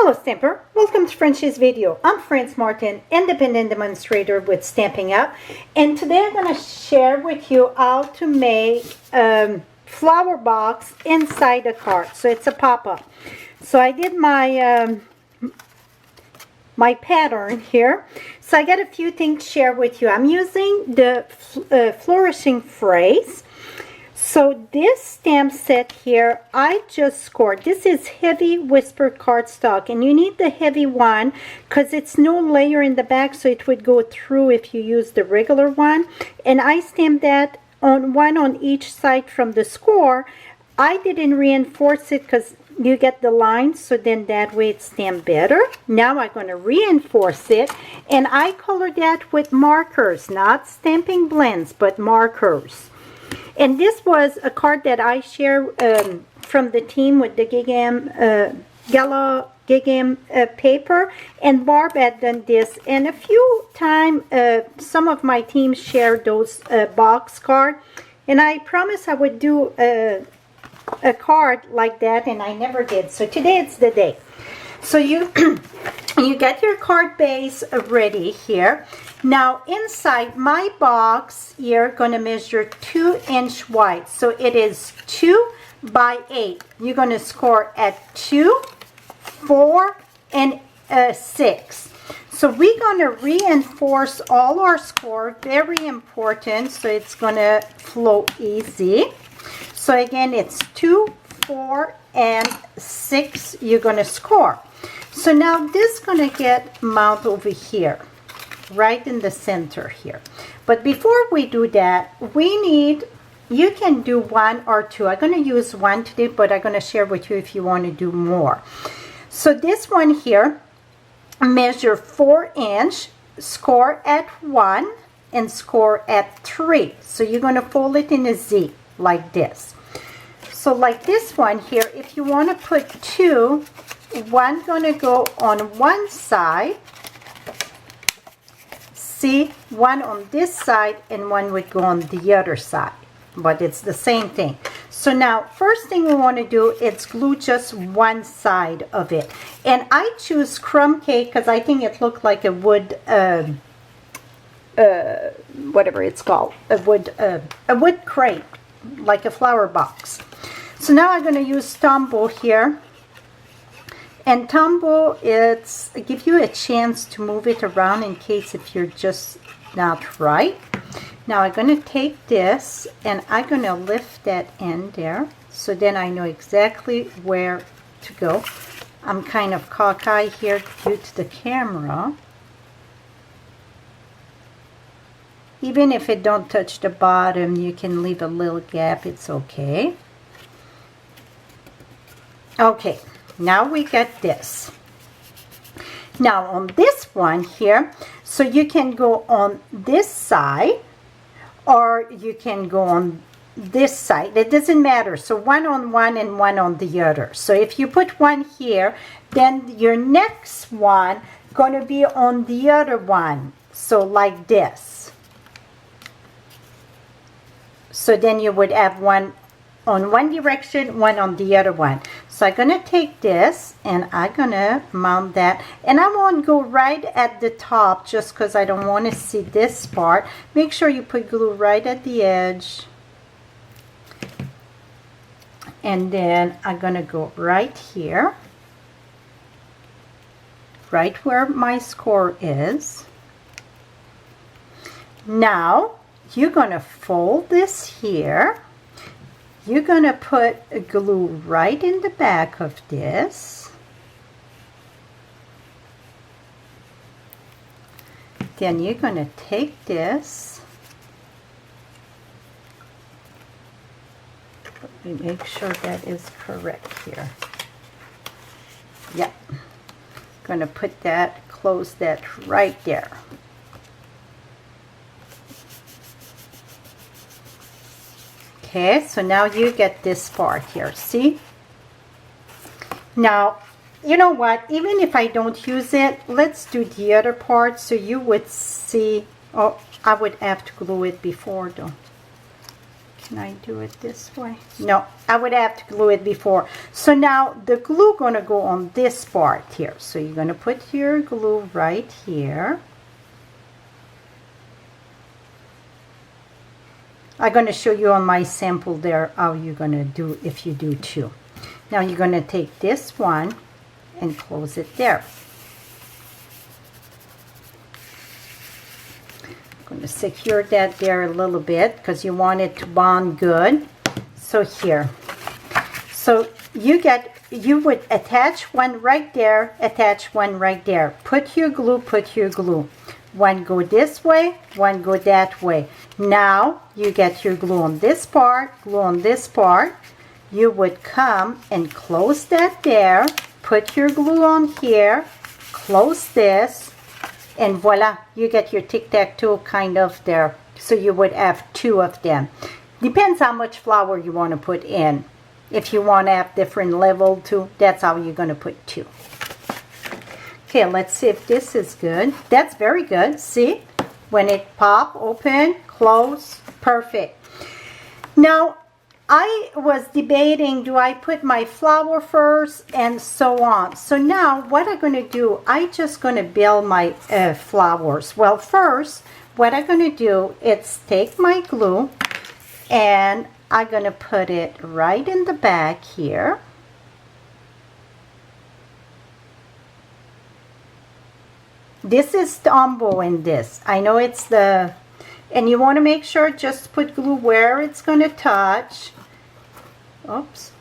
Hello Stamper, welcome to Frenchie's video. I'm Frances Martin, independent demonstrator with Stampin' Up, and today I'm going to share with you how to make flower box inside a card. So it's a pop-up. So I did my my pattern here. So I got a few things to share with you. I'm using the flourishing phrase. So this stamp set here, I just scored. This is heavy whisper cardstock, and you need the heavy one because it's no layer in the back, so it would go through if you use the regular one. And I stamped that on one on each side from the score. I didn't reinforce it because you get the lines, so then that way it's stamped better. Now I'm going to reinforce it, and I colored that with markers, not stamping blends, but markers. And this was a card that I share from the team with the Gala Gigam paper, and Barb had done this. And a few times, some of my team shared those box cards, and I promised I would do a card like that, and I never did. So today it's the day. So you you get your card base ready here. Now inside my box, you're going to measure 2-inch wide. So it is 2 by 8. You're going to score at 2, 4, and 6. So we're going to reinforce all our score. Very important. So it's going to flow easy. So again, it's 2, 4, and 6 you're going to score. So now this is going to get mounted over here, right in the center here. But before we do that, we need, you can do 1 or 2. I'm going to use 1 today, but I'm going to share with you if you want to do more. So this one here, measure 4-inch, score at 1, and score at 3. So you're going to fold it in a Z like this. So like this one here, if you want to put 2, one going to go on one side, see, one on this side, and one would go on the other side, but it's the same thing. So now first thing we want to do is glue just one side of it, and I choose crumb cake because I think it looked like a wood whatever it's called, a wood crate, like a flower box. So now I'm going to use Tombow here. And Tombow, it's give you a chance to move it around in case if you're just not right. Now I'm going to take this and I'm going to lift that end there. So then I know exactly where to go. I'm kind of cockeyed here due to the camera. Even if it don't touch the bottom, you can leave a little gap. It's okay. Okay. Now we get this. Now on this one here, so you can go on this side or you can go on this side. It doesn't matter. So one on one and one on the other. So if you put one here, then your next one going to be on the other one. So like this. So then you would have one on one direction, one on the other one. So I'm going to take this and I'm going to mount that, and I won't go right at the top just because I don't want to see this part. Make sure you put glue right at the edge, and then I'm going to go right here, right where my score is. Now you're going to fold this here. You're going to put a glue right in the back of this. Then you're going to take this. Let me make sure that is correct here. Yep. Going to put that, close that right there. Okay, so now you get this part here, see? Now, you know what? Even if I don't use it, let's do the other part so you would see. Oh, I would have to glue it before though. Can I do it this way? No, I would have to glue it before. So now the glue gonna go on this part here. So you're gonna put your glue right here. I'm gonna show you on my sample there how you're gonna do if you do two. Now you're gonna take this one and close it there. I'm going to secure that there a little bit because you want it to bond good. So here, so you would attach one right there, attach one right there. Put your glue, one go this way, one go that way. Now you get your glue on this part, you would come and close that there, put your glue on here, close this, and voila, you get your tic-tac-toe kind of there. So you would have two of them. Depends how much flour you want to put in. If you want to have different level too, that's how you're going to put two. Okay, let's see if this is good. That's very good. See? When it pop, open, close, perfect. Now, I was debating, do I put my flour first and so on. So now what I'm going to do, I just going to build my flowers. Well, first, what I'm going to do is take my glue and I'm going to put it right in the back here. This is the umbo in this. I know it's the, and you want to make sure just put glue where it's going to touch. Oops.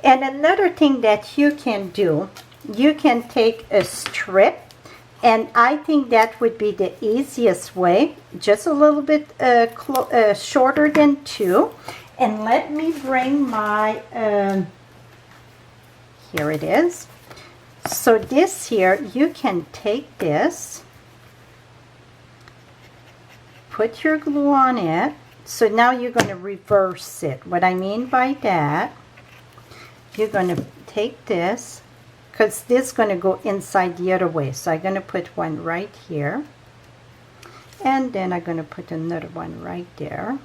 And another thing that you can do, you can take a strip, and I think that would be the easiest way, just a little bit shorter than two. And let me bring my, here it is. So this here, you can take this, put your glue on it. So now you're going to reverse it. What I mean by that, you're going to take this, because this is going to go inside the other way. So I'm going to put one right here. And then I'm going to put another one right there.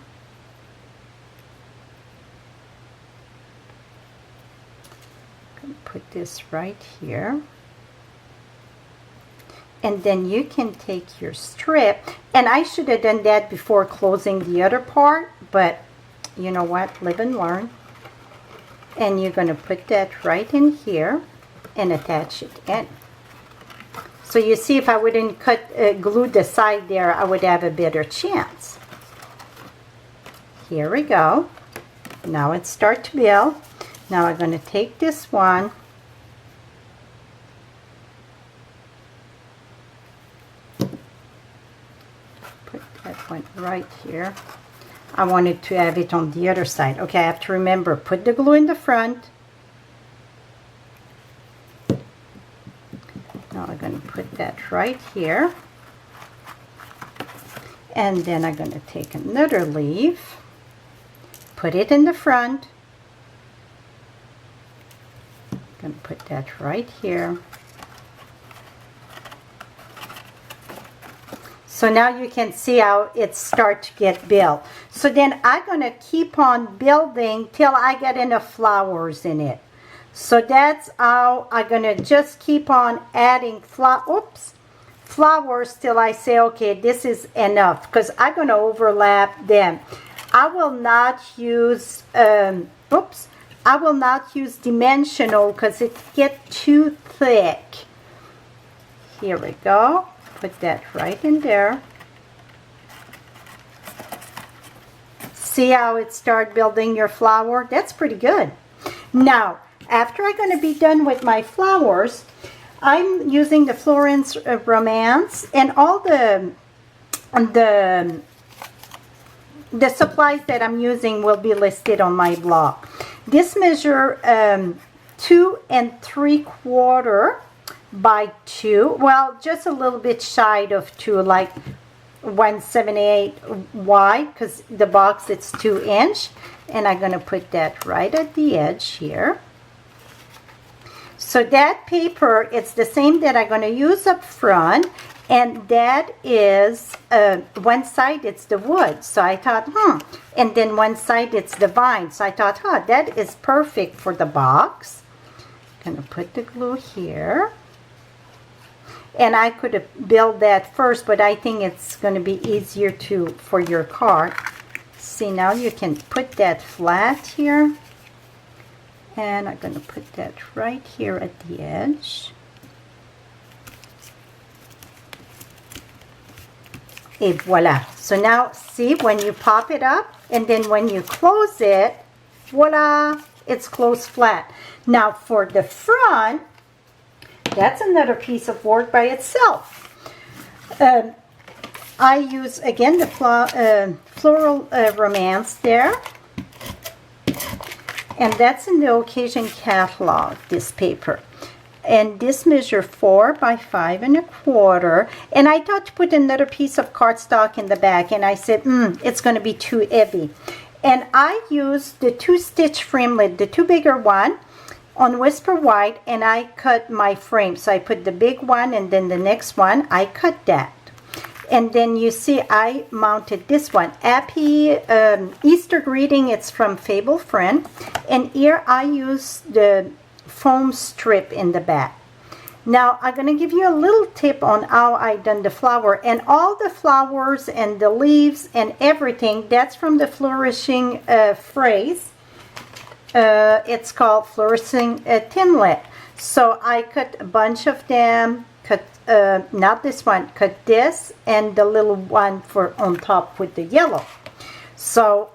I'm going to put this right here. And then you can take your strip, and I should have done that before closing the other part, but you know what, live and learn. And you're going to put that right in here and attach it in. So you see, if I wouldn't glue the side there, I would have a better chance. Here we go. Now it starts to build. Now I'm going to take this one, one right here. I wanted to have it on the other side. Okay, I have to remember, put the glue in the front. Now I'm going to put that right here. And then I'm going to take another leaf, put it in the front. I'm going to put that right here. So now you can see how it starts to get built. So then I'm going to keep on building till I get enough flowers in it. So that's how I'm going to just keep on adding flowers till I say, okay, this is enough. Because I'm going to overlap them. I will not use, I will not use dimensional because it gets too thick. Here we go. Put that right in there. See how it starts building your flower? That's pretty good. Now, after I'm going to be done with my flowers, I'm using the Florence Romance, and all the supplies that I'm using will be listed on my blog. This measure 2 3/4 by 2, well, just a little bit shy of 2, like 178 wide, because the box it's 2 inch, and I'm going to put that right at the edge here. So that paper, it's the same that I'm going to use up front, And that is, one side it's the wood. So I thought, and then one side it's the vine. So I thought, that is perfect for the box. Gonna put the glue here. And I could have built that first, but I think it's going to be easier for your card. See, now you can put that flat here. And I'm going to put that right here at the edge. Et voila. So now, see, when you pop it up, and then when you close it, voila, it's closed flat. Now, for the front, that's another piece of work by itself. I use, again, the Floral Romance there. And that's in the occasion catalog, this paper. And this measure 4 by 5 1/4. And I thought to put another piece of cardstock in the back. And I said, it's going to be too heavy. And I used the 2-stitch framelit, the 2 bigger one, on Whisper White, and I cut my frame. So I put the big one and then the next one, I cut that. And then you see I mounted this one. Happy Easter Greeting, it's from Fable Friend. And here I use the foam strip in the back. Now I'm going to give you a little tip on how I done the flower. And all the flowers and the leaves and everything, that's from the Flourishing phrase. It's called Flourishing Tinlet. So I cut a bunch of them, cut not this one, cut this and the little one for on top with the yellow. So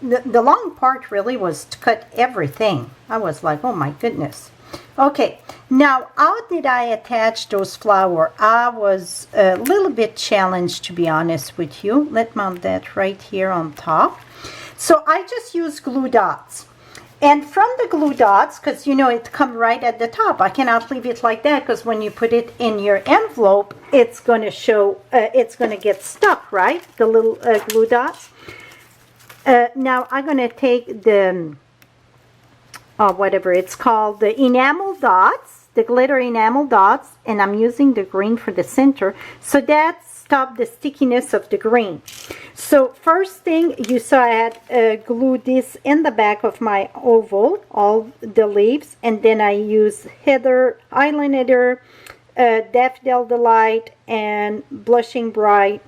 the long part really was to cut everything. I was like, oh my goodness. Okay, now how did I attach those flowers? I was a little bit challenged, to be honest with you. Let's mount that right here on top. So I just use glue dots. And from the glue dots, because you know it come right at the top, I cannot leave it like that because when you put it in your envelope, it's going to show, it's going to get stuck, right? The little glue dots. Now I'm going to take the, whatever it's called, the enamel dots, the glitter enamel dots, and I'm using the green for the center. So that stops the stickiness of the green. So first thing, you saw I had glued this in the back of my oval, all the leaves, and then I use Heather, Island Heather, Daffodil Delight, and Blushing Bright,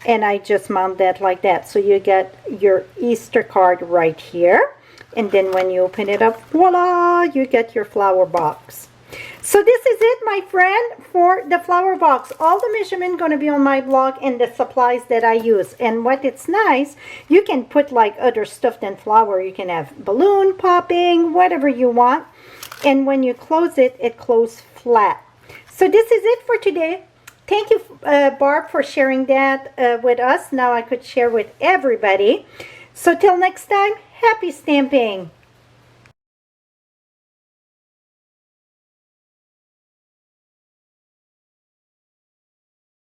and I just mount that like that. So you get your Easter card right here, and then when you open it up, voila, you get your flower box. So this is it, my friend, for the flower box. All the measurement going to be on my blog and the supplies that I use. And what it's nice, you can put like other stuff than flower. You can have balloon popping, whatever you want. And when you close it, it closes flat. So this is it for today. Thank you, Barb, for sharing that with us. Now I could share with everybody. So till next time, happy stamping.